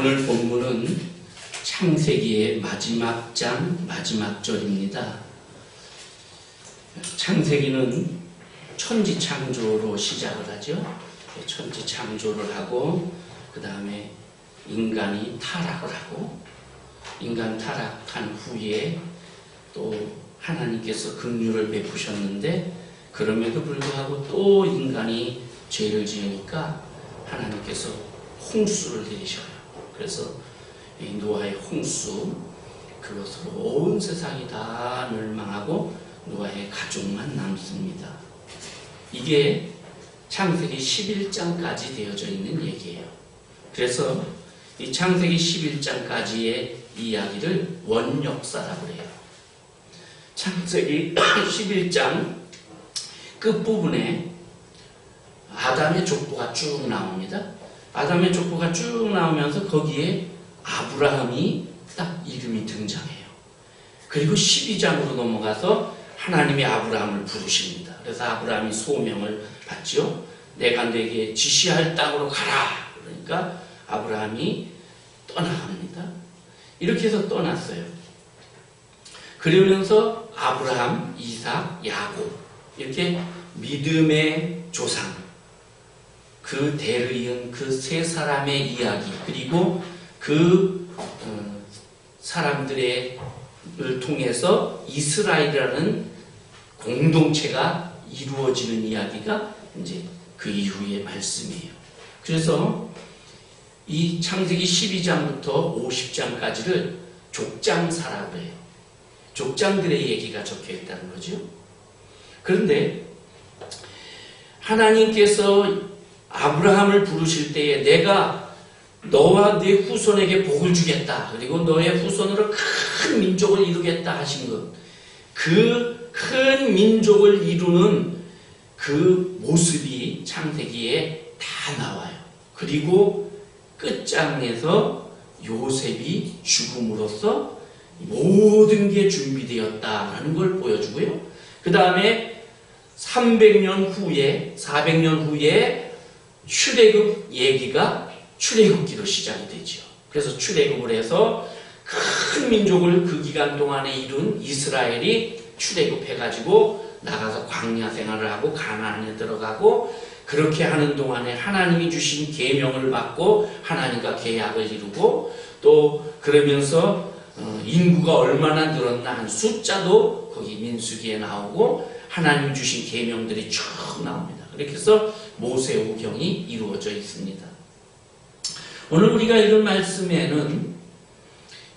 오늘 본문은 창세기의 마지막 장 마지막 절입니다. 창세기는 천지창조로 시작을 하죠. 천지창조를 하고 그 다음에 인간이 타락을 하고 인간 타락한 후에 또 하나님께서 긍휼을 베푸셨는데 그럼에도 불구하고 또 인간이 죄를 지으니까 하나님께서 홍수를 내리셔요. 그래서 이 노아의 홍수, 그것으로 온 세상이 다 멸망하고 노아의 가족만 남습니다. 이게 창세기 11장까지 되어져 있는 얘기예요. 그래서 이 창세기 11장까지의 이야기를 원역사라고 해요. 창세기 11장 끝부분에 아담의 족보가 쭉 나옵니다. 아담의 족보가 쭉 나오면서 거기에 아브라함이 딱 이름이 등장해요. 그리고 12장으로 넘어가서 하나님이 아브라함을 부르십니다. 그래서 아브라함이 소명을 받죠. 내가 내게 지시할 땅으로 가라. 그러니까 아브라함이 떠나갑니다. 이렇게 해서 떠났어요. 그러면서 아브라함, 이삭, 야곱 이렇게 믿음의 조상, 그 대를 이은 그 세 사람의 이야기, 그리고 그 사람들을 통해서 이스라엘이라는 공동체가 이루어지는 이야기가 이제 그 이후의 말씀이에요. 그래서 이 창세기 12장부터 50장까지를 족장사라고 해요. 족장들의 얘기가 적혀 있다는 거죠. 그런데 하나님께서 아브라함을 부르실 때에 내가 너와 네 후손에게 복을 주겠다. 그리고 너의 후손으로 큰 민족을 이루겠다 하신 것. 그 큰 민족을 이루는 그 모습이 창세기에 다 나와요. 그리고 끝장에서 요셉이 죽음으로써 모든 게 준비되었다라는 걸 보여주고요. 그 다음에 300년 후에 400년 후에 출애굽 얘기가 출애굽기로 시작이 되죠. 그래서 출애굽을 해서 큰 민족을 그 기간 동안에 이룬 이스라엘이 출애굽해가지고 나가서 광야 생활을 하고 가나안에 들어가고 그렇게 하는 동안에 하나님이 주신 계명을 받고 하나님과 계약을 이루고 또 그러면서 인구가 얼마나 늘었나 한 숫자도 거기 민수기에 나오고 하나님 주신 계명들이 쭉 나옵니다. 그렇게 해서 모세오경이 이루어져 있습니다. 오늘 우리가 읽은 말씀에는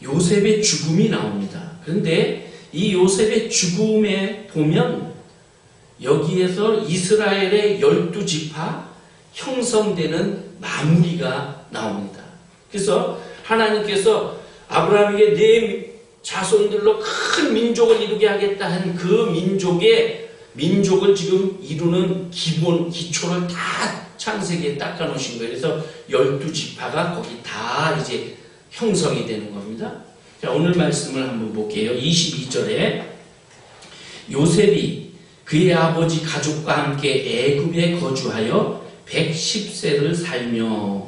요셉의 죽음이 나옵니다. 그런데 이 요셉의 죽음에 보면 여기에서 이스라엘의 12지파 형성되는 마무리가 나옵니다. 그래서 하나님께서 아브라함에게 네 자손들로 큰 민족을 이루게 하겠다 한 그 민족을 지금 이루는 기초를 다 창세기에 닦아 놓으신 거예요. 그래서 12지파가 거기 다 이제 형성이 되는 겁니다. 자, 오늘 말씀을 한번 볼게요. 22절에 요셉이 그의 아버지 가족과 함께 애굽에 거주하여 110세를 살며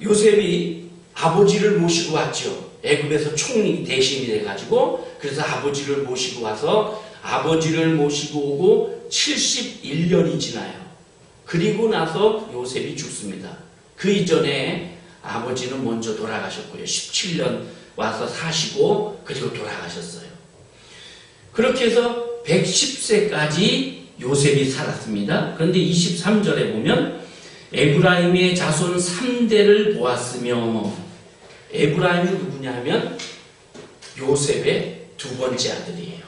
요셉이 아버지를 모시고 왔죠. 애굽에서 총리 대신이 돼가지고 그래서 아버지를 모시고 와서 아버지를 모시고 오고 71년이 지나요. 그리고 나서 요셉이 죽습니다. 그 이전에 아버지는 먼저 돌아가셨고요. 17년 와서 사시고 그리고 돌아가셨어요. 그렇게 해서 110세까지 요셉이 살았습니다. 그런데 23절에 보면 에브라임의 자손 3대를 보았으며 에브라임이 누구냐 하면 요셉의 두 번째 아들이에요.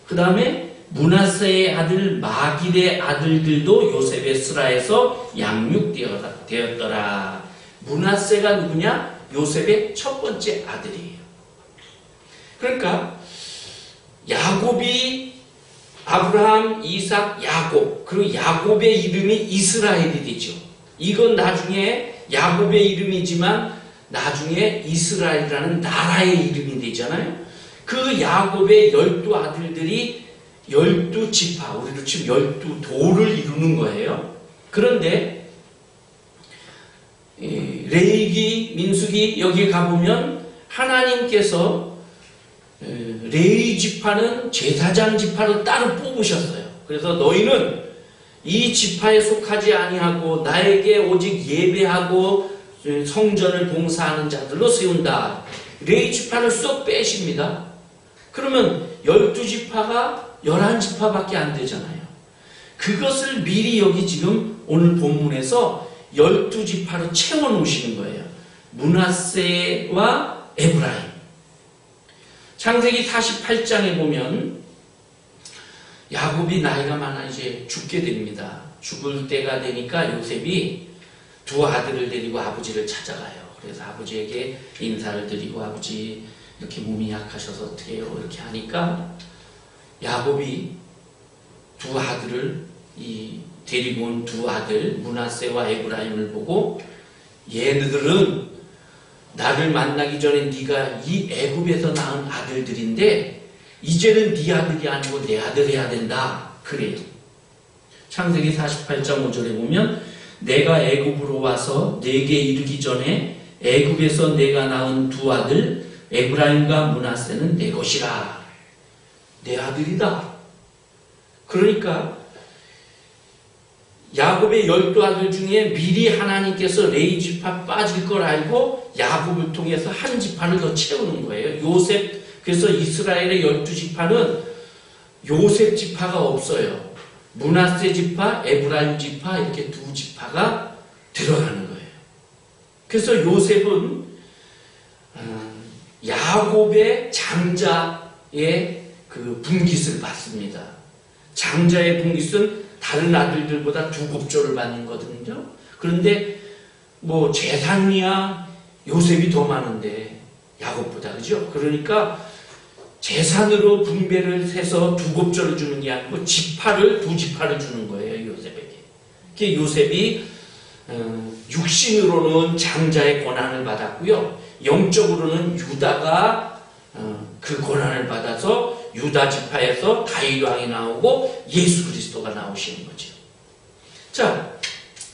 그 다음에 므낫세의 아들 마길의 아들들도 요셉의 스라에서 양육되었더라. 므낫세가 누구냐? 요셉의 첫 번째 아들이에요. 그러니까 야곱이 아브라함, 이삭, 야곱, 그리고 야곱의 이름이 이스라엘이 되죠. 이건 나중에 야곱의 이름이지만 나중에 이스라엘이라는 나라의 이름이 되잖아요. 그 야곱의 12아들들이 12지파, 우리로 치면 12도를 이루는 거예요. 그런데 레위 레위기, 민수기 여기에 가보면 하나님께서 레위 지파는 제사장 지파로 따로 뽑으셨어요. 그래서 너희는 이 지파에 속하지 아니하고 나에게 오직 예배하고 성전을 봉사하는 자들로 세운다. 레위 지파를 쏙 빼십니다. 그러면 12지파가 11지파밖에 안 되잖아요. 그것을 미리 여기 지금 오늘 본문에서 12지파로 채워놓으시는 거예요. 므낫세와 에브라임. 창세기 48장에 보면 야곱이 나이가 많아 이제 죽게 됩니다. 죽을 때가 되니까 요셉이 두 아들을 데리고 아버지를 찾아가요. 그래서 아버지에게 인사를 드리고 아버지 이렇게 몸이 약하셔서 어떻게 해요? 이렇게 하니까 야곱이 두 아들을 데리고 온 두 아들 므낫세와 에브라임을 보고 얘네들은 나를 만나기 전에 네가 이 애굽에서 낳은 아들들인데 이제는 네 아들이 아니고 내 아들 해야 된다. 그래요. 창세기 48장 5절에 보면 내가 애굽으로 와서 내게 이르기 전에 애굽에서 내가 낳은 두 아들 에브라임과 므낫세는 내 것이라. 내 아들이다. 그러니까 야곱의 12아들 중에 미리 하나님께서 레위 지파 빠질 걸 알고 야곱을 통해서 한 지파를 더 채우는 거예요. 요셉, 그래서 이스라엘의 12지파는 요셉 지파가 없어요. 므낫세 지파, 에브라임 지파 이렇게 두 지파가 들어가는 거예요. 그래서 요셉은 야곱의 장자의 그 분깃을 받습니다. 장자의 분깃은 다른 아들들보다 두 곱절을 받는 거거든요. 그런데 뭐 재산이야 요셉이 더 많은데 야곱보다, 그죠? 그러니까 재산으로 분배를 해서 두 곱절을 주는 게 아니고 두 지파를 주는 거예요, 요셉에게. 그게 요셉이 육신으로는 장자의 권한을 받았고요, 영적으로는 유다가 그 권한을 받아서 유다 지파에서 다윗 왕이 나오고 예수 그리스도가 나오시는 거죠. 자,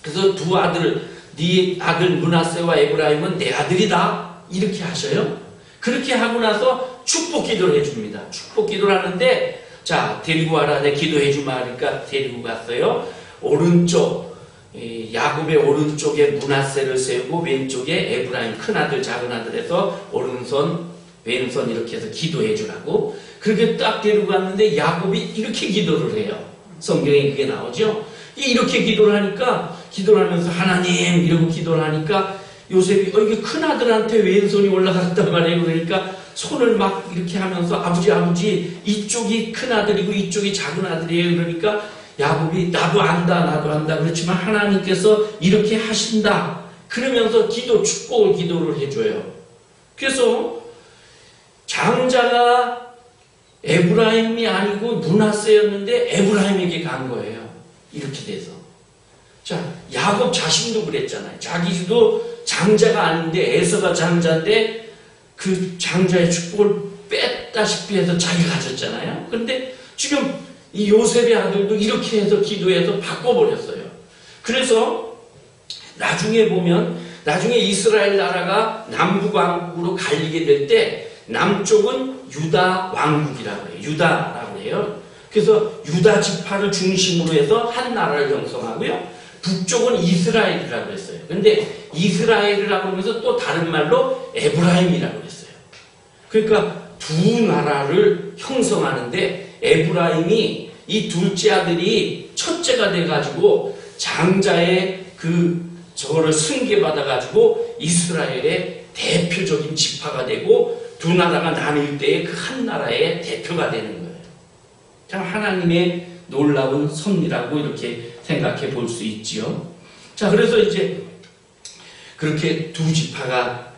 그래서 두 아들, 네 아들 므낫세와 에브라임은 내 아들이다 이렇게 하셔요. 그렇게 하고 나서 축복 기도를 해줍니다. 축복 기도를 하는데, 자, 데리고 와라, 내 기도해 주마. 그러니까 데리고 갔어요. 오른쪽, 야곱의 오른쪽에 므낫세를 세우고 왼쪽에 에브라임, 큰아들 작은아들 해서 오른손 왼손 이렇게 해서 기도해 주라고. 그렇게 딱 데리고 갔는데 야곱이 이렇게 기도를 해요. 성경에 그게 나오죠. 이렇게 기도를 하니까, 기도를 하면서 하나님 이러고 기도를 하니까 요셉이 이게 큰아들한테 왼손이 올라갔단 말이에요. 그러니까 손을 막 이렇게 하면서 아버지 이쪽이 큰아들이고 이쪽이 작은아들이에요. 그러니까 야곱이 나도 안다 그렇지만 하나님께서 이렇게 하신다 그러면서 축복을 기도를 해줘요. 그래서 장자가 에브라임이 아니고 므낫세였는데 에브라임에게 간 거예요. 이렇게 돼서. 자, 야곱 자신도 그랬잖아요. 자기도 장자가 아닌데 에서가 장자인데 그 장자의 축복을 뺐다시피 해서 자기가 가졌잖아요. 그런데 지금 이 요셉의 아들도 이렇게 해서 기도해서 바꿔버렸어요. 그래서 나중에 보면, 나중에 이스라엘 나라가 남북왕국으로 갈리게 될 때 남쪽은 유다 왕국이라고 해요. 유다라고 해요. 그래서 유다 지파를 중심으로 해서 한 나라를 형성하고요. 북쪽은 이스라엘이라고 했어요. 근데 이스라엘이라고 하면서 또 다른 말로 에브라임이라고 했어요. 그러니까 두 나라를 형성하는데 에브라임이 이 둘째 아들이 첫째가 돼가지고 장자의 저거를 승계받아가지고 이스라엘의 대표적인 지파가 되고 두 나라가 나뉠 때에 그 한 나라의 대표가 되는 거예요. 참 하나님의 놀라운 섭리라고 이렇게 생각해 볼 수 있지요. 자, 그래서 이제 그렇게 두 지파가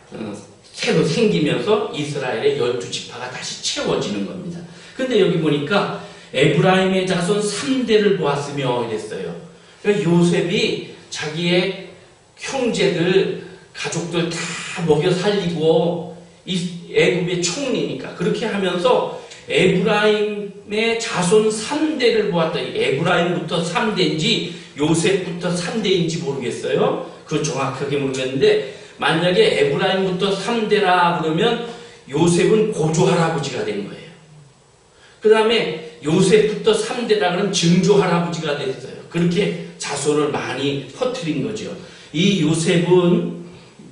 새로 생기면서 이스라엘의 12지파가 다시 채워지는 겁니다. 근데 여기 보니까 에브라임의 자손 3대를 보았으며 이랬어요. 그러니까 요셉이 자기의 형제들, 가족들 다 먹여 살리고 애굽의 총리니까 그렇게 하면서 에브라임의 자손 3대를 보았다. 에브라임부터 3대인지 요셉부터 3대인지 모르겠어요. 그건 정확하게 모르겠는데 만약에 에브라임부터 3대라 그러면 요셉은 고조 할아버지가 된 거예요. 그 다음에 요셉부터 3대라 그러면 증조 할아버지가 됐어요. 그렇게 자손을 많이 퍼뜨린 거죠. 이 요셉은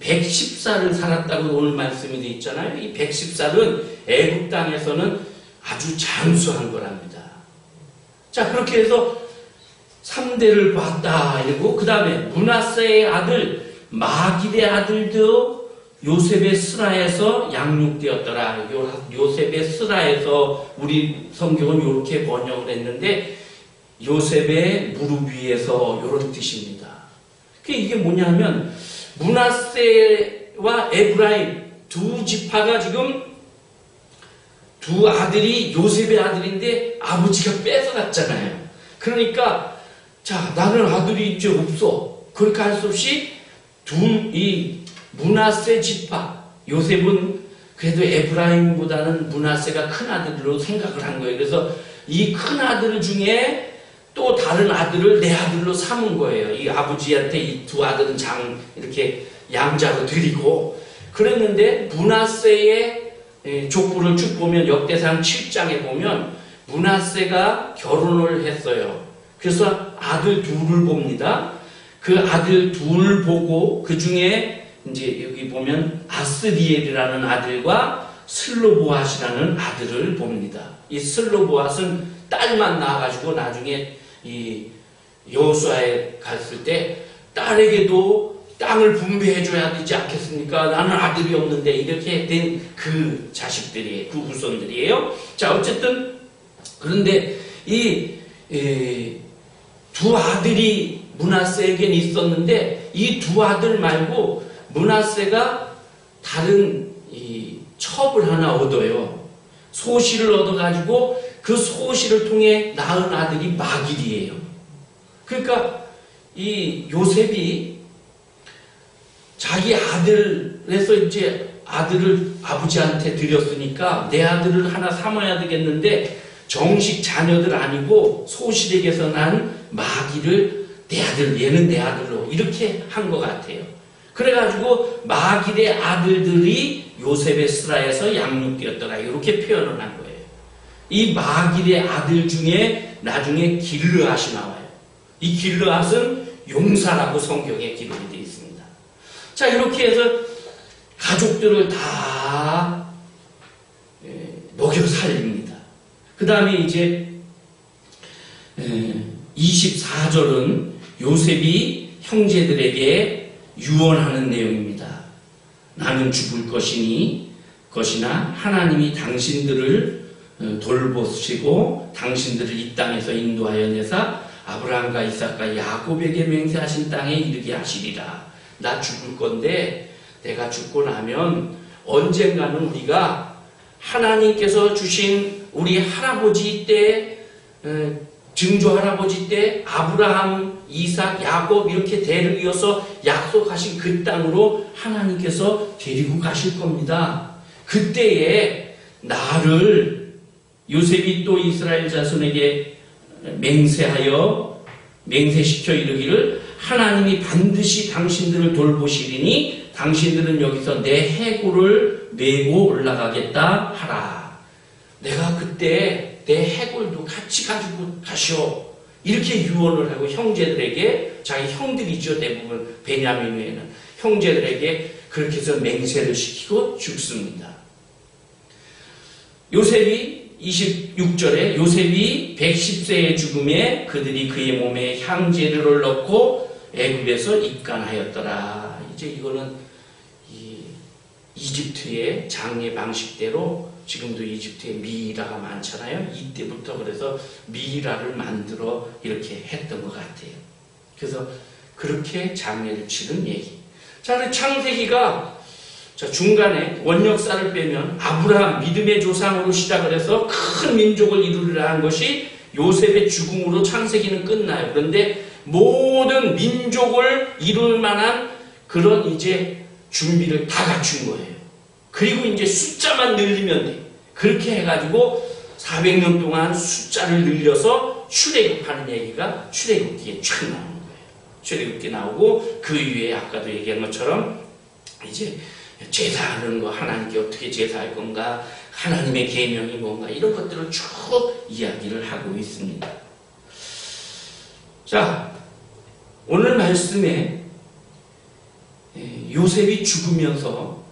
110살을 살았다고 오늘 말씀이 되어 있잖아요. 이 110살은 애굽 땅에서는 아주 장수한 거랍니다. 자, 그렇게 해서 3대를 봤다 이러고, 그 다음에 므낫세의 아들 마길의 아들도 요셉의 스라에서 양육되었더라. 요셉의 스라에서 우리 성경은 이렇게 번역을 했는데 요셉의 무릎 위에서 이런 뜻입니다. 이게 뭐냐면 므낫세와 에브라임 두 지파가 지금 두 아들이 요셉의 아들인데 아버지가 뺏어갔잖아요. 그러니까 자, 나는 아들이 이제 없어. 그렇게 할 수 없이 이 므낫세 지파, 요셉은 그래도 에브라임보다는 므낫세가 큰 아들로 생각을 한 거예요. 그래서 이 큰 아들 중에 또 다른 아들을 내 아들로 삼은 거예요. 이 아버지한테 이 두 아들은 이렇게 양자로 드리고 그랬는데 므낫세의 족보를 쭉 보면 역대상 7장에 보면 므낫세가 결혼을 했어요. 그래서 아들 둘을 봅니다. 그 아들 둘 보고 그 중에 이제 여기 보면 아스리엘이라는 아들과 슬로보앗이라는 아들을 봅니다. 이 슬로보앗은 딸만 낳아가지고 나중에 이 여호수아에 갔을 때 딸에게도 땅을 분배해줘야 되지 않겠습니까? 나는 아들이 없는데 이렇게 된 그 자식들이에요. 그 후손들이에요. 자, 어쨌든 그런데 이 두 아들이 므낫세에겐 있었는데 이 두 아들 말고 므낫세가 다른 이 첩을 하나 얻어요. 소실을 얻어가지고 그 소실을 통해 낳은 아들이 마길이에요. 그러니까 이 요셉이 자기 아들에서 이제 아들을 아버지한테 드렸으니까 내 아들을 하나 삼아야 되겠는데 정식 자녀들 아니고 소실에게서 난 마길을 내 아들, 얘는 내 아들로 이렇게 한 것 같아요. 그래가지고 마길의 아들들이 요셉의 스라에서 양육되었더라 이렇게 표현을 한 거예요. 이 마길의 아들 중에 나중에 길르앗이 나와요. 이 길르앗은 용사라고 성경에 기록이 되어 있습니다. 자, 이렇게 해서 가족들을 다 먹여 살립니다. 그 다음에 이제 24절은 요셉이 형제들에게 유언하는 내용입니다. 나는 죽을 것이나 하나님이 당신들을 돌보시고 당신들을 이 땅에서 인도하여 내사 아브라함과 이삭과 야곱에게 맹세하신 땅에 이르게 하시리라. 나 죽을 건데 내가 죽고 나면 언젠가는 우리가 하나님께서 주신 우리 할아버지 때 증조 할아버지 때 아브라함, 이삭, 야곱 이렇게 대를 이어서 약속하신 그 땅으로 하나님께서 데리고 가실 겁니다. 그때에 나를 요셉이 또 이스라엘 자손에게 맹세시켜 이르기를 하나님이 반드시 당신들을 돌보시리니 당신들은 여기서 내 해골을 메고 올라가겠다 하라. 내가 그때 내 해골도 같이 가지고 가시오. 이렇게 유언을 하고 형제들에게, 자기 형들이죠. 대부분 베냐민 외에는 형제들에게 그렇게 해서 맹세를 시키고 죽습니다. 요셉이 26절에 요셉이 110세의 죽음에 그들이 그의 몸에 향재료를 넣고 애굽에서 입간하였더라. 이제 이거는 이집트의 장례 방식대로 지금도 이집트에 미이라가 많잖아요. 이때부터 그래서 미이라를 만들어 이렇게 했던 것 같아요. 그래서 그렇게 장례를 치른 얘기. 자, 창세기가 중간에 원역사를 빼면 아브라함 믿음의 조상으로 시작을 해서 큰 민족을 이루리라 한 것이 요셉의 죽음으로 창세기는 끝나요. 그런데 모든 민족을 이룰 만한 그런 이제 준비를 다 갖춘 거예요. 그리고 이제 숫자만 늘리면 돼. 그렇게 해가지고 400년 동안 숫자를 늘려서 출애굽하는 얘기가 출애굽기에 촥 나오는 거예요. 출애굽기 나오고 그 위에 아까도 얘기한 것처럼 이제 제사하는 거, 하나님께 어떻게 제사할 건가, 하나님의 계명이 뭔가, 이런 것들을 쭉 이야기를 하고 있습니다. 자, 오늘 말씀에 요셉이 죽으면서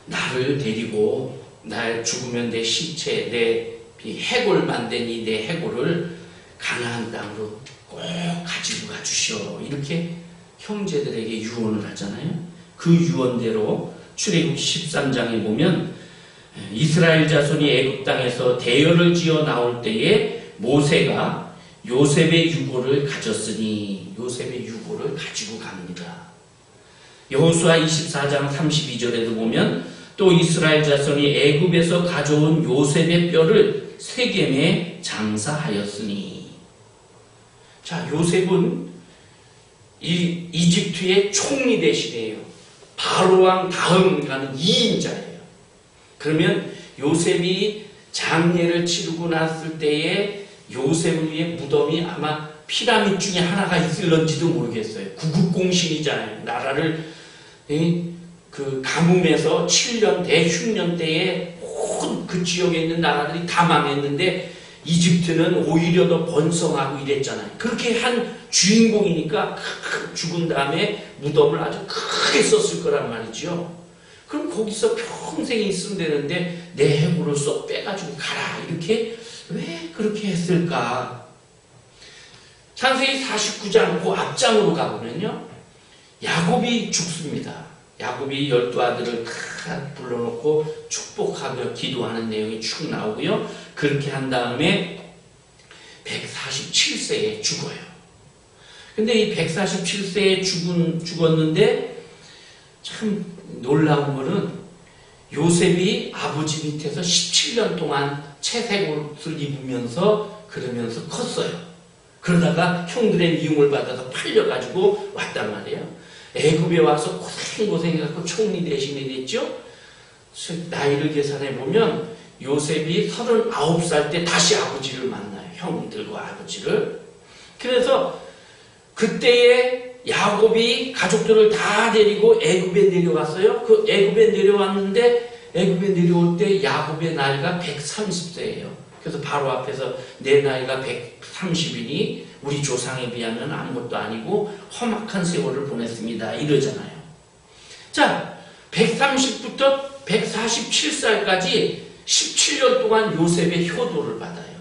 나를 데리고, 날 죽으면 내 시체, 내 해골 만든 이 내 해골을 가나안 땅으로 꼭 가지고 가주시오, 이렇게 형제들에게 유언을 하잖아요. 그 유언대로 출애굽 13장에 보면 이스라엘 자손이 애굽 땅에서 대열을 지어 나올 때에 모세가 요셉의 유고를 가졌으니, 요셉의 유고를 가지고 갑니다. 여호수아 24장 32절에도 보면 또 이스라엘 자손이 애굽에서 가져온 요셉의 뼈를 세겜에 장사하였으니. 자, 요셉은 이집트의 총리 대신이에요. 바로왕 다음 가는 2인자예요. 그러면 요셉이 장례를 치르고 났을 때에 요셉을 위해 무덤이 아마 피라미드 중에 하나가 있을런지도 모르겠어요. 구국공신이잖아요. 나라를 그 가뭄에서 7년 대흉년 때에 온 그 지역에 있는 나라들이 다 망했는데 이집트는 오히려 더 번성하고 이랬잖아요. 그렇게 한 주인공이니까 죽은 다음에 무덤을 아주 크게 썼을 거란 말이죠. 그럼 거기서 평생 있으면 되는데 내 해골을 쏙 빼가지고 가라, 이렇게 왜 그렇게 했을까? 창세기 49장 그 앞장으로 가보면요, 야곱이 죽습니다. 야곱이 12아들을 다 불러놓고 축복하며 기도하는 내용이 쭉 나오고요. 그렇게 한 다음에 147세에 죽어요. 근데 이 147세에 죽었는데 참 놀라운 거는 요셉이 아버지 밑에서 17년 동안 채색옷을 입으면서 그러면서 컸어요. 그러다가 형들의 미움을 받아서 팔려가지고 왔단 말이에요. 애굽에 와서 고생해갖고 총리 대신이 됐죠. 나이를 계산해 보면 요셉이 39살 때 다시 아버지를 만나요. 형들과 아버지를. 그래서 그때에 야곱이 가족들을 다 데리고 애굽에 내려왔어요. 그 애굽에 내려왔는데 애굽에 내려올 때 야곱의 나이가 130세예요. 그래서 바로 앞에서 내 나이가 130이니 우리 조상에 비하면 아무것도 아니고 험악한 세월을 보냈습니다, 이러잖아요. 자, 130부터 147살까지 17년 동안 요셉의 효도를 받아요.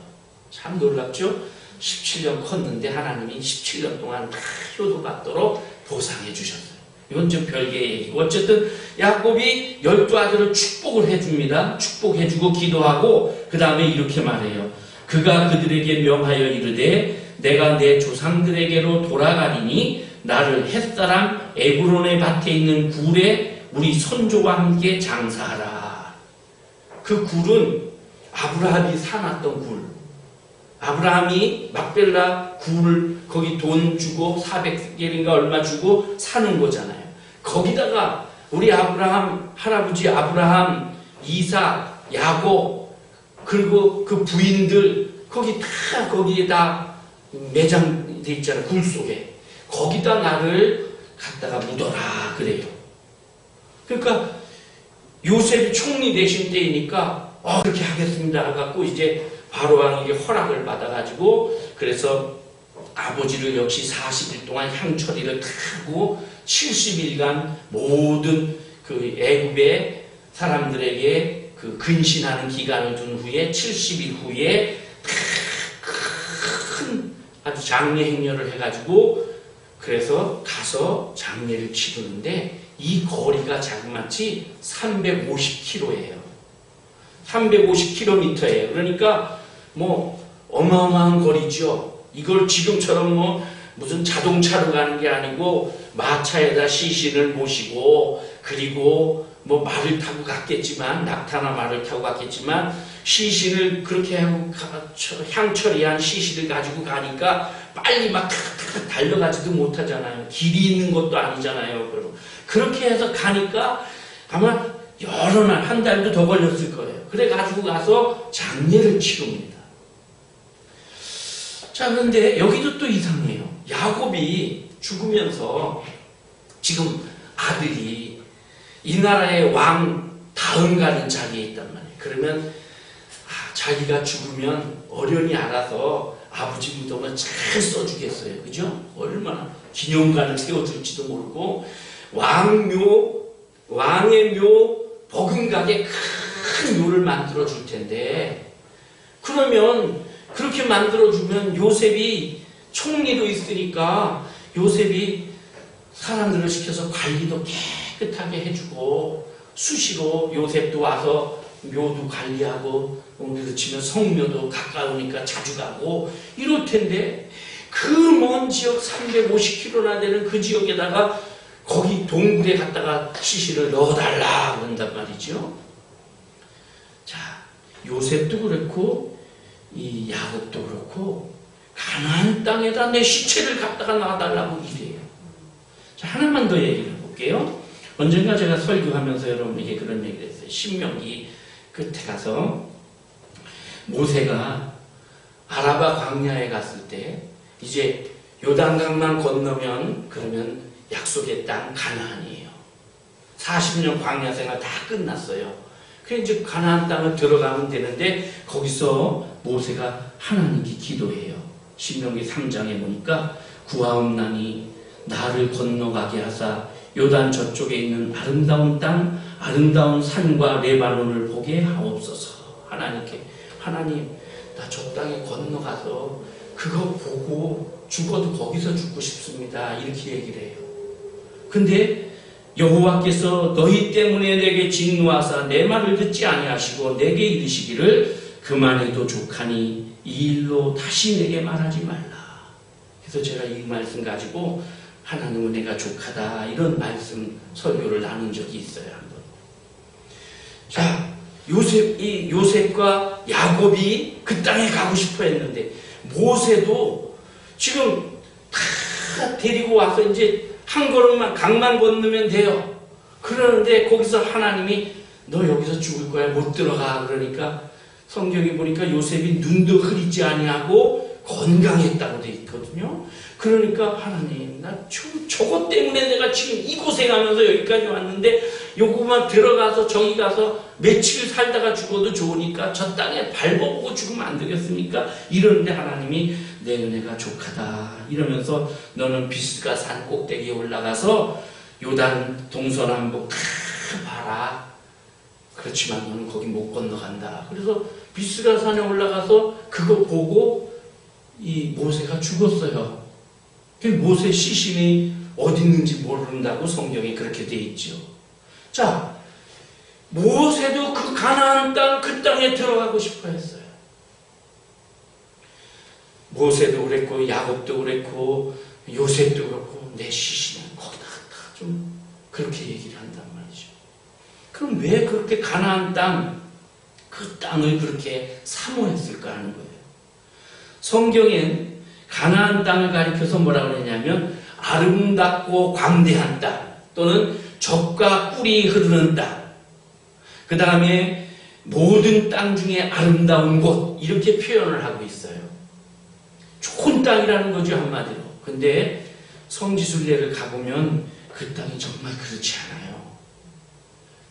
참 놀랍죠? 17년 컸는데 하나님이 17년 동안 다 효도받도록 보상해 주셨어요. 이건 좀 별개의 얘기고, 어쨌든 야곱이 12아들을 축복을 해줍니다. 축복해주고 기도하고 그 다음에 이렇게 말해요. 그가 그들에게 명하여 이르되 내가 내 조상들에게로 돌아가리니 나를 햇사람 에브론의 밭에 있는 굴에 우리 선조와 함께 장사하라. 그 굴은 아브라함이 사놨던 굴. 아브라함이 막벨라 굴을 거기 돈 주고 400개인가 얼마 주고 사는 거잖아요. 거기다가 우리 아브라함, 할아버지 아브라함, 이삭, 야곱, 그리고 그 부인들 거기에다 매장돼 있잖아요. 굴 속에. 거기다 나를 갖다가 묻어라 그래요. 그러니까 요셉이 총리 되신 때이니까 그렇게 하겠습니다 해갖고 이제 바로왕에게 허락을 받아가지고, 그래서 아버지를 역시 40일 동안 향처리를 타고 70일간 모든 그 애굽의 사람들에게 그 근신하는 기간을 둔 후에 70일 후에 큰 아주 장례 행렬을 해가지고 그래서 가서 장례를 치르는데 이 거리가 자그마치 350km예요. 350km예요. 그러니까 뭐 어마어마한 거리죠. 이걸 지금처럼 무슨 자동차로 가는 게 아니고 마차에다 시신을 모시고, 그리고 뭐 말을 타고 갔겠지만, 낙타나 말을 타고 갔겠지만, 시신을 그렇게 하고 향처리한 시신을 가지고 가니까 빨리 막 달려가지도 못하잖아요. 길이 있는 것도 아니잖아요. 그렇게 해서 가니까 아마 여러 날, 한 달도 더 걸렸을 거예요. 그래 가지고 가서 장례를 치릅니다. 자, 그런데 여기도 또 이상해요. 야곱이 죽으면서 지금 아들이 이 나라의 왕 다음 가는 자리에 있단 말이에요. 그러면 자기가 죽으면 어련히 알아서 아버지 무덤을 잘 써주겠어요. 그죠? 얼마나 기념관을 세워줄지도 모르고 왕의 묘 버금가게 큰 묘를 만들어 줄 텐데, 그러면 그렇게 만들어 주면 요셉이 총리도 있으니까 요셉이 사람들을 시켜서 관리도 깨끗하게 해주고, 수시로 요셉도 와서 묘도 관리하고, 우리로 치면 성묘도 가까우니까 자주 가고 이럴 텐데, 그 먼 지역 350km나 되는 그 지역에다가 거기 동굴에 갔다가 시신을 넣어달라 그런단 말이죠. 자, 요셉도 그렇고 이 야곱도 그렇고 가나안 땅에다 내 시체를 갖다가 놔달라고 이래요. 자, 하나만 더 얘기를 해볼게요. 언젠가 제가 설교하면서 여러분에게 그런 얘기를 했어요. 신명기 끝에 가서 모세가 아라바 광야에 갔을 때 이제 요단강만 건너면 그러면 약속의 땅 가나안이에요. 40년 광야 생활 다 끝났어요. 그래 이제 가나안 땅을 들어가면 되는데 거기서 모세가 하나님께 기도해요. 신명기 3장에 보니까 구하옵나니 나를 건너가게 하사 요단 저쪽에 있는 아름다운 땅, 아름다운 산과 레바논을 보게 하옵소서. 하나님께, 하나님 나 저 땅에 건너가서 그거 보고 죽어도 거기서 죽고 싶습니다. 이렇게 얘기를 해요. 근데 여호와께서 너희 때문에 내게 진노하사 내 말을 듣지 아니하시고 내게 이르시기를 그만해도 족하니 이 일로 다시 내게 말하지 말라. 그래서 제가 이 말씀 가지고 하나님은 내가 족하다 이런 말씀 설교를 나눈 적이 있어요. 한번. 자, 요셉과 야곱이 그 땅에 가고 싶어 했는데 모세도 지금 다 데리고 와서 이제 한 걸음만 강만 건너면 돼요. 그러는데 거기서 하나님이 너 여기서 죽을 거야 못 들어가 그러니까 성경에 보니까 요셉이 눈도 흐리지 아니하고 건강했다고 돼 있거든요. 그러니까 하나님 나 저것 때문에 내가 지금 이 고생하면서 여기까지 왔는데 요거만 들어가서 저기 가서 며칠 살다가 죽어도 좋으니까 저 땅에 밟아보고 죽으면 안 되겠습니까? 이러는데 하나님이 내 은혜가 족하다 이러면서 너는 비스가 산 꼭대기에 올라가서 요단 동서남북 다 봐라. 그렇지만 너는 거기 못 건너간다. 그래서 비스가 산에 올라가서 그거 보고 이 모세가 죽었어요. 모세 시신이 어디 있는지 모른다고 성경에 그렇게 돼 있죠. 자, 모세도 그 가나안 땅, 그 땅에 들어가고 싶어 했어요. 모세도 그랬고 야곱도 그랬고 요셉도 그렇고 내 시신은 거기다 갖다가 좀 그렇게 얘기를 한단 말이죠. 그럼 왜 그렇게 가나안 땅, 그 땅을 그렇게 사모했을까 하는 거예요. 성경엔 가나안 땅을 가리켜서 뭐라고 그러냐면 아름답고 광대한 땅 또는 젖과 꿀이 흐르는 땅, 그 다음에 모든 땅 중에 아름다운 곳 이렇게 표현을 하고 있어요. 좋은 땅이라는 거죠 한마디로. 근데 성지순례를 가보면 그 땅이 정말 그렇지 않아요.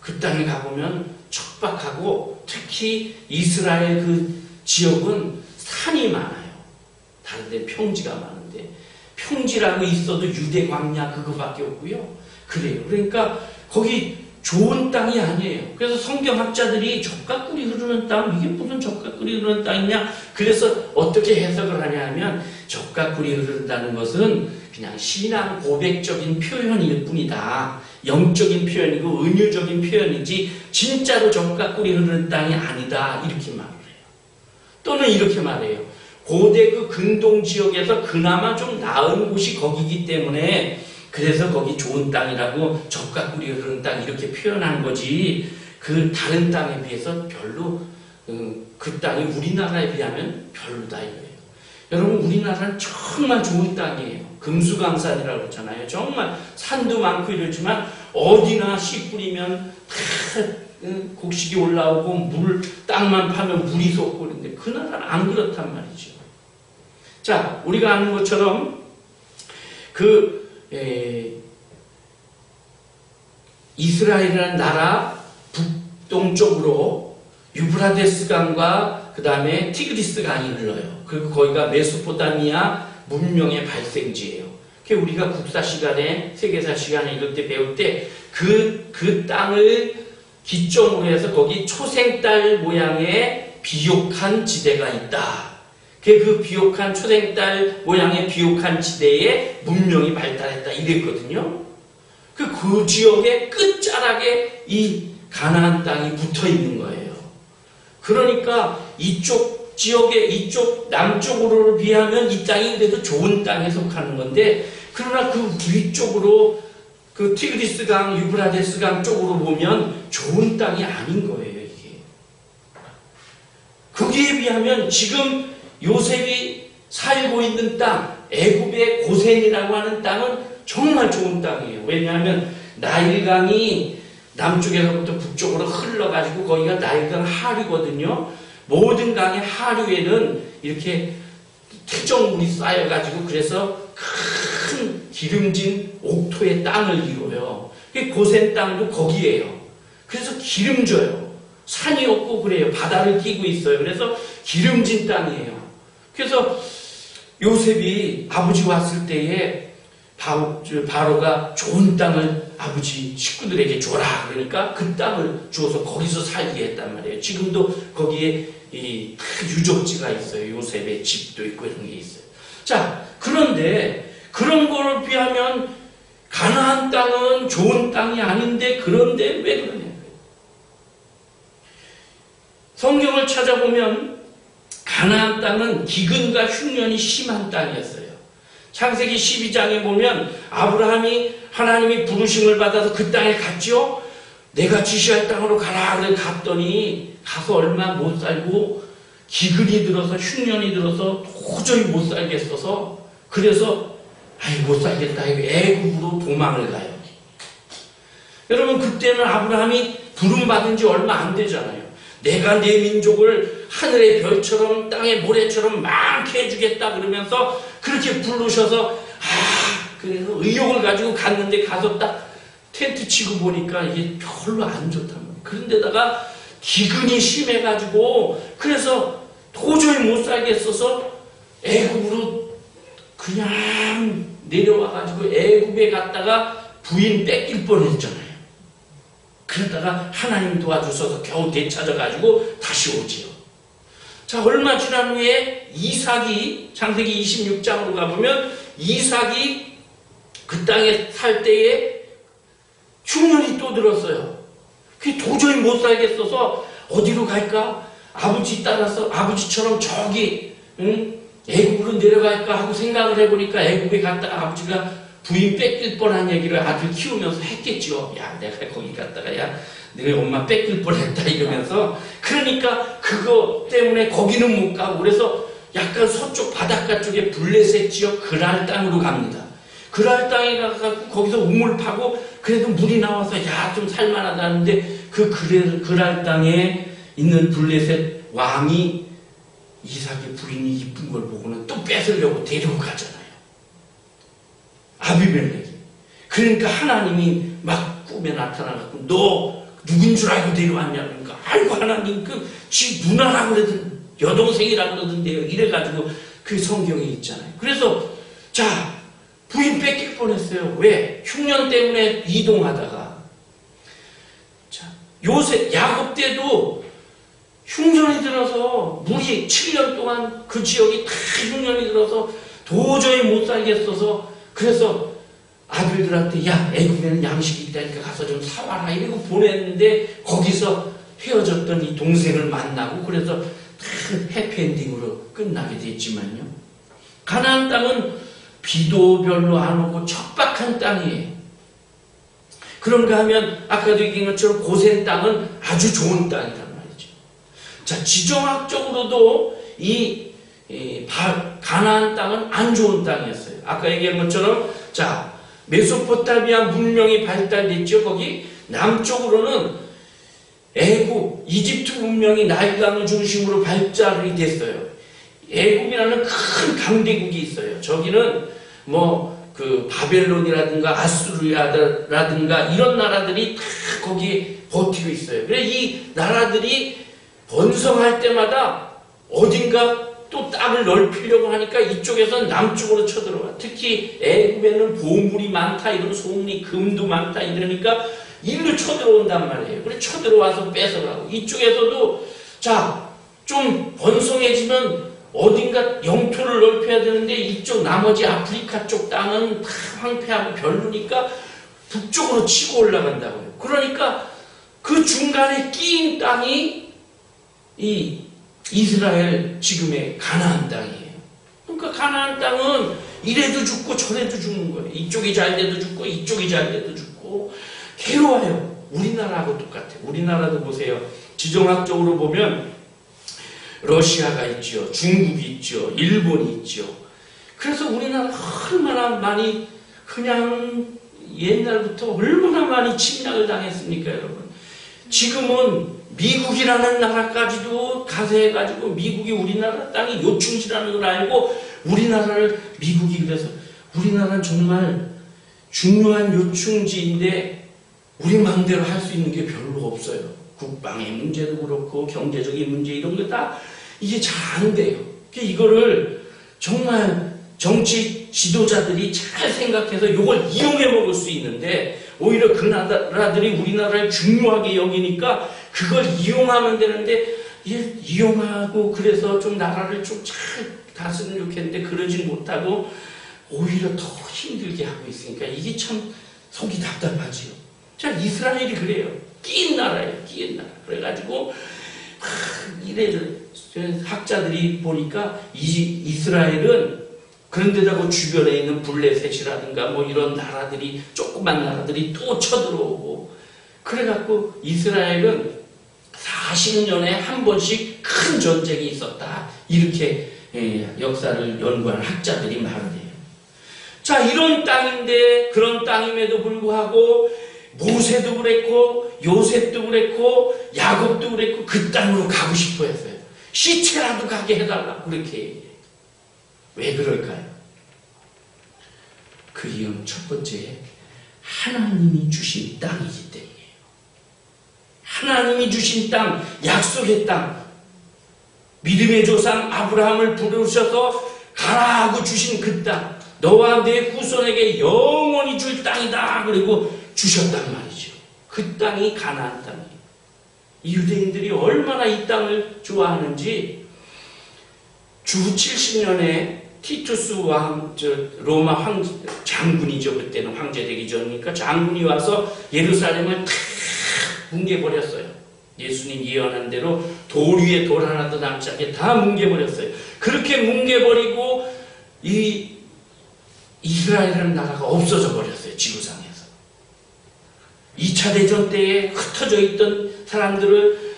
그 땅에 가보면 척박하고 특히 이스라엘 그 지역은 산이 많아요. 다른 데 평지가 많은데 평지라고 있어도 유대 광야 그거밖에 없고요. 그래요. 그러니까 거기 좋은 땅이 아니에요. 그래서 성경학자들이 젖과 꿀이 흐르는 땅, 이게 무슨 젖과 꿀이 흐르는 땅이냐? 그래서 어떻게 해석을 하냐 하면 젖과 꿀이 흐른다는 것은 그냥 신앙 고백적인 표현일 뿐이다. 영적인 표현이고 은유적인 표현이지 진짜로 젖과 꿀이 흐르는 땅이 아니다. 이렇게 말을 해요. 또는 이렇게 말해요. 고대 그 근동 지역에서 그나마 좀 나은 곳이 거기기 때문에 그래서 거기 좋은 땅이라고 젖과 꿀이 흐르는 땅 이렇게 표현한 거지 그 다른 땅에 비해서 별로 그 땅이 우리나라에 비하면 별로다 이거예요. 여러분 우리나라는 정말 좋은 땅이에요. 금수강산이라고 그러잖아요. 정말 산도 많고 이러지만 어디나 씨 뿌리면 다 곡식이 올라오고 물 땅만 파면 물이 솟고 그런데 그 나라는 안 그렇단 말이죠. 자, 우리가 아는 것처럼 이스라엘이라는 나라 북동쪽으로 유브라데스 강과 그 다음에 티그리스 강이 흘러요. 그리고 거기가 메소포타미아 문명의 발생지예요. 우리가 국사 시간에, 세계사 시간에 이럴 때 배울 때 그 땅을 기점으로 해서 거기 초생딸 모양의 비옥한 지대가 있다. 그 비옥한 초생딸 모양의 비옥한 지대에 문명이 발달했다. 이랬거든요. 그 지역의 끝자락에 이 가나안 땅이 붙어 있는 거예요. 그러니까 이쪽 지역의 이쪽 남쪽으로 비하면 이 땅이 그래도 좋은 땅에 속하는 건데, 그러나 그 위쪽으로 그 티그리스 강, 유브라데스 강 쪽으로 보면 좋은 땅이 아닌 거예요, 이게. 거기에 비하면 지금 요셉이 살고 있는 땅, 애굽의 고센이라고 하는 땅은 정말 좋은 땅이에요. 왜냐하면 나일강이 남쪽에서부터 북쪽으로 흘러가지고 거기가 나일강 하류거든요. 모든 강의 하류에는 이렇게 퇴적물이 쌓여가지고 그래서 큰 기름진 옥토의 땅을 이루어요. 고센 땅도 거기에요. 그래서 기름져요. 산이 없고 그래요. 바다를 끼고 있어요. 그래서 기름진 땅이에요. 그래서 요셉이 아버지 왔을 때에 바로가 좋은 땅을 아버지 식구들에게 줘라. 그러니까 그 땅을 주어서 거기서 살게 했단 말이에요. 지금도 거기에 이 유적지가 있어요. 요셉의 집도 있고 이런 게 있어요. 자, 그런데 그런 거를 비하면 가나안 땅은 좋은 땅이 아닌데, 그런데 왜 그러냐. 성경을 찾아보면 가나안 땅은 기근과 흉년이 심한 땅이었어요. 창세기 12장에 보면 아브라함이 하나님이 부르심을 받아서 그 땅에 갔죠. 내가 지시할 땅으로 가라. 그래 갔더니 가서 얼마 못 살고 기근이 들어서 흉년이 들어서 도저히 못 살겠어서, 그래서 못 살겠다. 애굽으로 도망을 가요. 여러분, 그때는 아브라함이 부름받은 지 얼마 안 되잖아요. 내가 내 민족을 하늘의 별처럼 땅의 모래처럼 많게 해주겠다 그러면서 그렇게 부르셔서 그래서 의욕을 가지고 갔는데, 가서 딱 텐트 치고 보니까 이게 별로 안 좋단 말이에요. 그런데다가 기근이 심해가지고 그래서 도저히 못 살겠어서 애굽으로 그냥 내려와가지고 애굽에 갔다가 부인 뺏길 뻔했잖아요. 그러다가 하나님 도와주셔서 겨우 되찾아가지고 다시 오지요. 자, 얼마 지난 후에 이삭이, 창세기 26장으로 가보면 이삭이 그 땅에 살 때에 흉년이 또 들었어요. 그게 도저히 못 살겠어서 어디로 갈까? 아버지 따라서 아버지처럼 저기 애굽으로 내려갈까 하고 생각을 해보니까 애굽에 갔다가 아버지가 부인 뺏길 뻔한 얘기를 아들 키우면서 했겠죠. 야, 내가 거기 갔다가 야, 너희 엄마 뺏길 뻔했다 이러면서. 그러니까 그거 때문에 거기는 못 가고, 그래서 약간 서쪽 바닷가 쪽에 블레셋 지역 그랄 땅으로 갑니다. 그랄 땅에 가서 거기서 우물 파고 그래도 물이 나와서 야, 좀 살만하다는데, 그 그랄 땅에 있는 블레셋 왕이 이삭의 부인이 이쁜 걸 보고는 또 뺏으려고 데리고 가잖아요. 아비멜렉이. 그러니까 하나님이 막 꿈에 나타나갖고 너 누군 줄 알고 데려왔냐. 그러니까 아이고 하나님 지 누나라고 그러든 여동생이라고 그러던데요. 이래가지고 그 성경에 있잖아요. 그래서 자, 부인 뺏길 뻔했어요. 왜? 흉년 때문에 이동하다가. 자, 요셉 야곱 때도 흉년이 들어서 물이 7년 동안 그 지역이 다 흉년이 들어서 도저히 못 살겠어서, 그래서 아들들한테 야, 애굽에는 양식이 있다니까 가서 좀 사와라 이러고 보냈는데, 거기서 헤어졌던 이 동생을 만나고 그래서 해피엔딩으로 끝나게 됐지만요. 가나안 땅은 비도 별로 안 오고 척박한 땅이에요. 그런가 하면 아까도 얘기한 것처럼 고센 땅은 아주 좋은 땅이란 말이죠. 자, 지정학적으로도 이 가나안 땅은 안 좋은 땅이었어요. 아까 얘기한 것처럼 자, 메소포타미아 문명이 발달됐죠. 거기 남쪽으로는 애굽, 이집트 문명이 나일강을 중심으로 발달이 됐어요. 애굽이라는 큰 강대국이 있어요. 저기는 뭐 그 바벨론이라든가 아수르라든가 이런 나라들이 다 거기에 버티고 있어요. 그래서 이 나라들이 번성할 때마다 어딘가 또 땅을 넓히려고 하니까 이쪽에서 남쪽으로 쳐들어와. 특히 애굽에는 보물이 많다, 이런 소문이, 금도 많다 이러니까 일로 쳐들어온단 말이에요. 그래서 쳐들어와서 뺏어가고, 이쪽에서도 자, 좀 번성해지면 어딘가 영토를 넓혀야 되는데 이쪽 나머지 아프리카 쪽 땅은 다 황폐하고 별로니까 북쪽으로 치고 올라간다고요. 그러니까 그 중간에 끼인 땅이 이 이스라엘 지금의 가나안 땅이에요. 그러니까 가나안 땅은 이래도 죽고 저래도 죽는 거예요. 이쪽이 잘 돼도 죽고 이쪽이 잘 돼도 죽고 괴로워요. 우리나라하고 똑같아요. 우리나라도 보세요. 지정학적으로 보면 러시아가 있죠. 중국이 있죠. 일본이 있죠. 그래서 우리나라 얼마나 많이 그냥 옛날부터 얼마나 많이 침략을 당했습니까, 여러분? 지금은 미국이라는 나라까지도 가세해가지고 미국이 우리나라 땅이 요충지라는 걸 알고 우리나라를 미국이 그래서 우리나라는 정말 중요한 요충지인데 우리 마음대로 할 수 있는 게 별로 없어요. 국방의 문제도 그렇고 경제적인 문제 이런 거 다 이게 잘 안 돼요. 이거를 정말 정치 지도자들이 잘 생각해서 이걸 이용해 먹을 수 있는데 오히려 그 나라들이 우리나라를 중요하게 여기니까 그걸 이용하면 되는데 이용하고 그래서 좀 나라를 좀 잘 다스리면 좋겠는데 그러진 못하고 오히려 더 힘들게 하고 있으니까 이게 참 속이 답답하지요. 자, 이스라엘이 그래요. 끼인 나라예요. 끼인 나라. 그래가지고 이래를 학자들이 보니까 이스라엘은 그런데다가 주변에 있는 블레셋이라든가 뭐 이런 나라들이 조그만 나라들이 또 쳐들어오고 그래갖고 이스라엘은 40년에 한 번씩 큰 전쟁이 있었다. 이렇게 역사를 연구한 학자들이 말을 해요. 자, 이런 땅인데 그런 땅임에도 불구하고 모세도 그랬고 요셉도 그랬고 야곱도 그랬고 그 땅으로 가고 싶어 했어요. 시체라도 가게 해달라고 그렇게 얘기해요. 왜 그럴까요? 그 이유는 첫 번째 하나님이 주신 땅이기 때문이에요. 하나님이 주신 땅, 약속의 땅, 믿음의 조상 아브라함을 부르셔서 가라 하고 주신 그 땅, 너와 내 후손에게 영원히 줄 땅이다 그리고 주셨단 말이죠. 그 땅이 가나안 땅이에요. 이 유대인들이 얼마나 이 땅을 좋아하는지 주 70년에 티투스 왕, 로마 장군이죠. 그때는 황제 되기 전이니까 장군이 와서 예루살렘을 다 뭉개버렸어요. 예수님 예언한 대로 돌 위에 돌 하나도 남지 않게 다 뭉개버렸어요. 그렇게 뭉개버리고 이 이스라엘이라는 나라가 없어져 버렸어요. 지구상에서. 2차 대전 때에 흩어져 있던 사람들을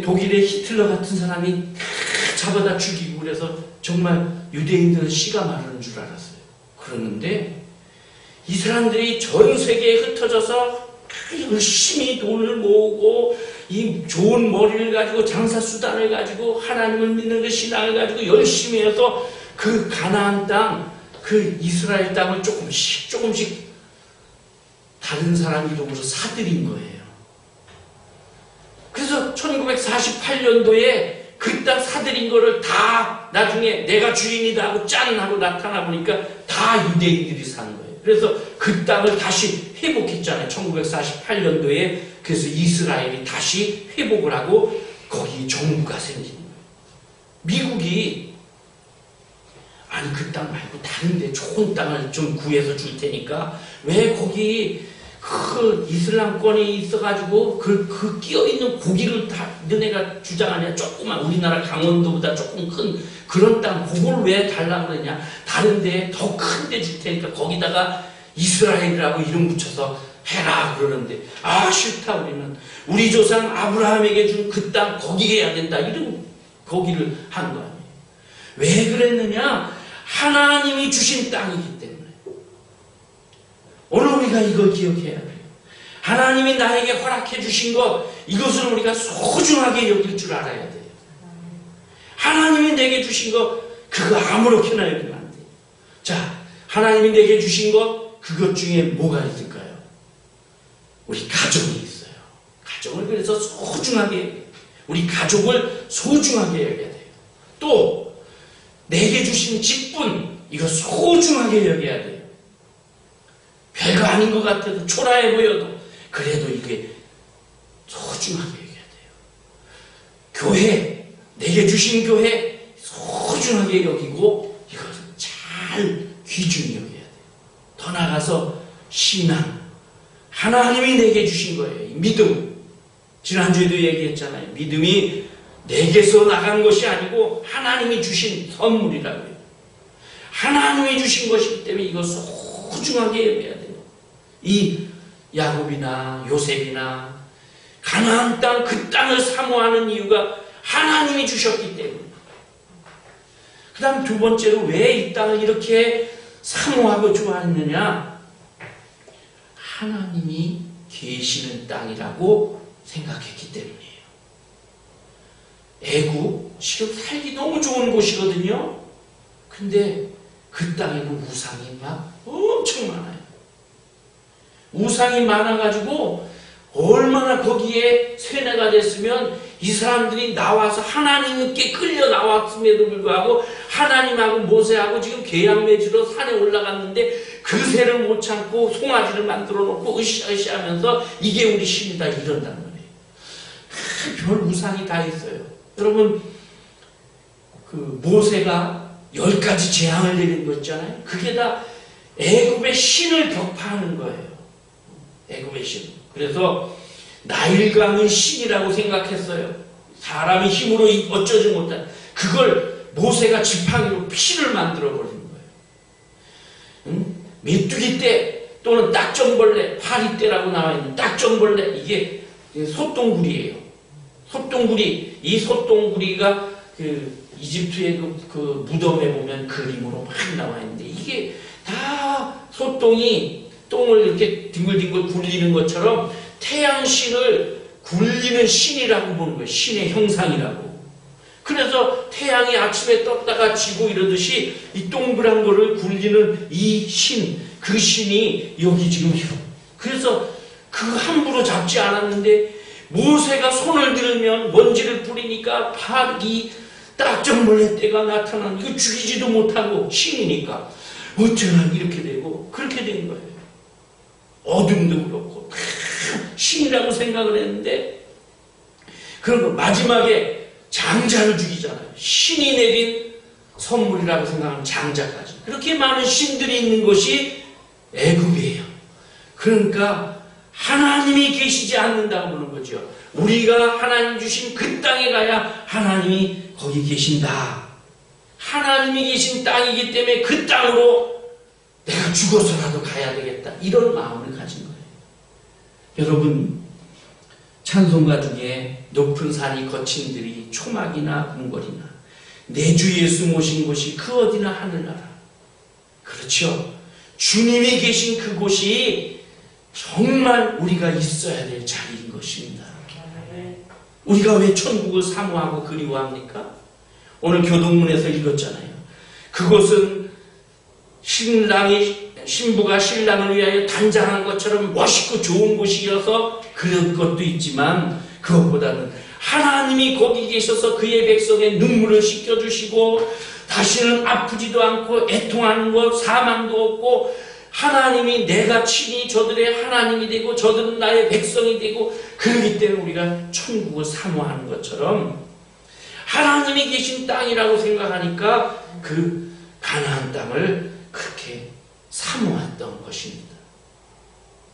독일의 히틀러 같은 사람이 잡아다 죽이고 그래서 정말 유대인들은 씨가 마르는 줄 알았어요. 그러는데 이 사람들이 전 세계에 흩어져서 열심히 돈을 모으고 이 좋은 머리를 가지고 장사 수단을 가지고 하나님을 믿는 그 신앙을 가지고 열심히 해서 그 가나안 땅, 그 이스라엘 땅을 조금씩 다른 사람 이름으로 사들인 거예요. 그래서 1948년도에 그 땅 사들인 거를 다 나중에 내가 주인이다 하고 짠 하고 나타나 보니까 다 유대인들이 산 거예요. 그래서 그 땅을 다시 회복했잖아요. 1948년도에 그래서 이스라엘이 다시 회복을 하고 거기 정부가 생긴 거예요. 미국이 아니 그 땅 말고 다른 데 좋은 땅을 좀 구해서 줄 테니까 왜 거기 그 이슬람권이 있어가지고 그 끼어있는 고기를 다 너네가 주장하냐. 조그만 우리나라 강원도보다 조금 큰 그런 땅 그걸 왜 달라고 그러냐. 다른 데 더 큰 데 줄 테니까 거기다가 이스라엘이라고 이름 붙여서 해라 그러는데 아 싫다. 우리는 우리 조상 아브라함에게 준 그 땅 거기 해야 된다. 이런 거기를 한 거 아니에요. 왜 그랬느냐. 하나님이 주신 땅이기 때문에. 오늘 우리가 이걸 기억해야 돼요. 하나님이 나에게 허락해 주신 것 이것을 우리가 소중하게 여길 줄 알아야 돼요. 하나님이 내게 주신 것 그거 아무렇게나 여기면 안 돼요. 자, 하나님이 내게 주신 것, 그것 중에 뭐가 있을까요? 우리 가족이 있어요. 가족을 그래서 소중하게, 우리 가족을 소중하게 여겨야 돼요. 또 내게 주신 직분, 이거 소중하게 여겨야 돼요. 별거 아닌 것 같아도, 초라해 보여도 그래도 이게 소중하게 여겨야 돼요. 교회, 내게 주신 교회 소중하게 여기고 이것을 잘 귀중히 여겨야 돼요. 더 나아가서 신앙, 하나님이 내게 주신 거예요. 믿음, 지난주에도 얘기했잖아요. 믿음이 내게서 나간 것이 아니고 하나님이 주신 선물이라고요. 하나님이 주신 것이기 때문에 이거 소중하게 여겨야 돼요. 이 야곱이나 요셉이나 가나안 땅, 그 땅을 사모하는 이유가 하나님이 주셨기 때문에. 그 다음 두 번째로 왜 이 땅을 이렇게 사모하고 좋아했느냐? 하나님이 계시는 땅이라고 생각했기 때문이에요. 애굽, 실은 살기 너무 좋은 곳이거든요. 근데 그 땅에는 우상이 막 엄청 많아요. 우상이 많아가지고 얼마나 거기에 세뇌가 됐으면 이 사람들이 나와서 하나님께 끌려 나왔음에도 불구하고 하나님하고 모세하고 지금 계약 맺으러 산에 올라갔는데 그 새를 못 참고 송아지를 만들어 놓고 으쌰으쌰 하면서 이게 우리 신이다 이런단 말이에요. 별 우상이 다 있어요. 여러분, 그 모세가 10가지 재앙을 내린 거 있잖아요. 그게 다 애굽의 신을 격파하는 거예요. 애굽의 신. 그래서 나일강은 신이라고 생각했어요. 사람의 힘으로 어쩌지 못한 그걸 모세가 지팡이로 피를 만들어 버린 거예요. 메뚜기 떼 또는 딱정벌레, 파리떼라고 나와 있는 딱정벌레, 이게 솥동구리예요. 솥동구리, 이 솥동구리가 그 이집트의 그 무덤에 보면 그림으로 막 나와 있는데 이게 다 솥동이 똥을 이렇게 뒹굴뒹굴 굴리는 것처럼 태양신을 굴리는 신이라고 보는 거예요. 신의 형상이라고. 그래서 태양이 아침에 떴다가 지고 이러듯이 이 동그란 거를 굴리는 이 신, 그 신이 여기 지금. 그래서 그 함부로 잡지 않았는데 모세가 손을 들면 먼지를 뿌리니까 이 딱정벌레 떼가 나타나는, 이거 죽이지도 못하고 신이니까 어쩌나 이렇게 되고 그렇게 된 거예요. 어둠도 그렇고 신이라고 생각을 했는데 그런 마지막에 장자를 죽이잖아요. 신이 내린 선물이라고 생각하는 장자까지. 그렇게 많은 신들이 있는 것이 애굽이에요. 그러니까 하나님이 계시지 않는다고 보는 거죠. 우리가 하나님 주신 그 땅에 가야 하나님이 거기 계신다. 하나님이 계신 땅이기 때문에 그 땅으로 내가 죽어서라도 가야 되겠다. 이런 마음을 가진 거예요. 여러분, 찬송가 중에 높은 산이 거친 들이 초막이나 궁궐이나 내 주 예수 모신 곳이 그 어디나 하늘나라. 그렇죠. 주님이 계신 그곳이 정말 우리가 있어야 될 자리인 것입니다. 우리가 왜 천국을 사모하고 그리워합니까? 오늘 교동문에서 읽었잖아요. 그곳은 신부가 신랑을 위하여 단장한 것처럼 멋있고 좋은 곳이어서 그런 것도 있지만 그것보다는 하나님이 거기 계셔서 그의 백성의 눈물을 씻겨주시고 다시는 아프지도 않고 애통하는 것, 사망도 없고 하나님이 내가 친히 저들의 하나님이 되고 저들은 나의 백성이 되고 그러기 때문에 우리가 천국을 사모하는 것처럼 하나님이 계신 땅이라고 생각하니까 그 가나안 땅을 그렇게 사모했던 것입니다.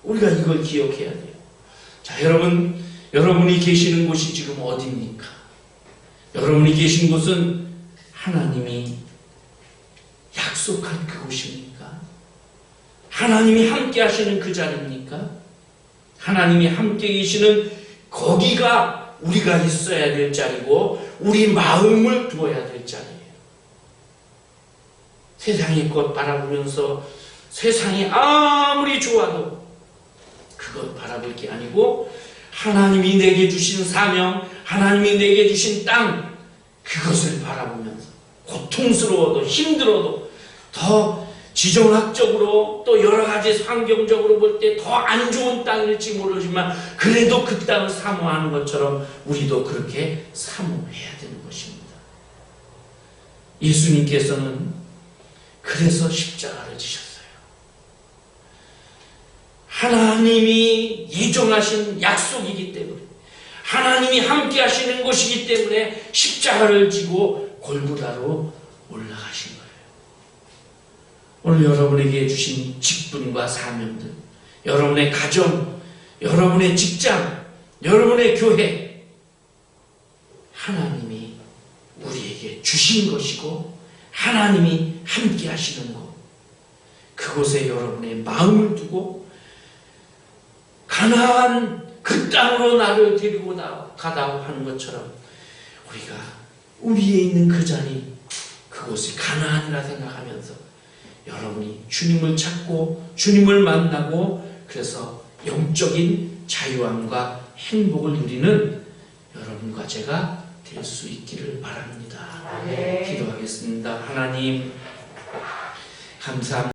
우리가 이걸 기억해야 돼요. 자, 여러분이 계시는 곳이 지금 어디입니까? 여러분이 계신 곳은 하나님이 약속한 그곳입니까? 하나님이 함께 하시는 그 자리입니까? 하나님이 함께 계시는 거기가 우리가 있어야 될 자리고 우리 마음을 두어야 될 자리예요. 세상의 것 바라보면서 세상이 아무리 좋아도 그것 바라볼 게 아니고 하나님이 내게 주신 사명, 하나님이 내게 주신 땅, 그것을 바라보면서 고통스러워도 힘들어도 더 지정학적으로 또 여러 가지 환경적으로 볼 때 더 안 좋은 땅일지 모르지만 그래도 그 땅을 사모하는 것처럼 우리도 그렇게 사모해야 되는 것입니다. 예수님께서는 그래서 십자가를 지셨어요. 하나님이 예정하신 약속이기 때문에, 하나님이 함께 하시는 것이기 때문에 십자가를 지고 골고다로 올라가신 거예요. 오늘 여러분에게 주신 직분과 사명들, 여러분의 가정, 여러분의 직장, 여러분의 교회, 하나님이 우리에게 주신 것이고 하나님이 함께 하시는 곳, 그곳에 여러분의 마음을 두고 가나안 그 땅으로 나를 데리고 가다오 하는 것처럼 우리가 우리에 있는 그 자리, 그곳이 가나안이라 생각하면서 여러분이 주님을 찾고 주님을 만나고 그래서 영적인 자유함과 행복을 누리는 여러분과 제가 될 수 있기를 바랍니다. 기도하겠습니다. 하나님 감사합니다.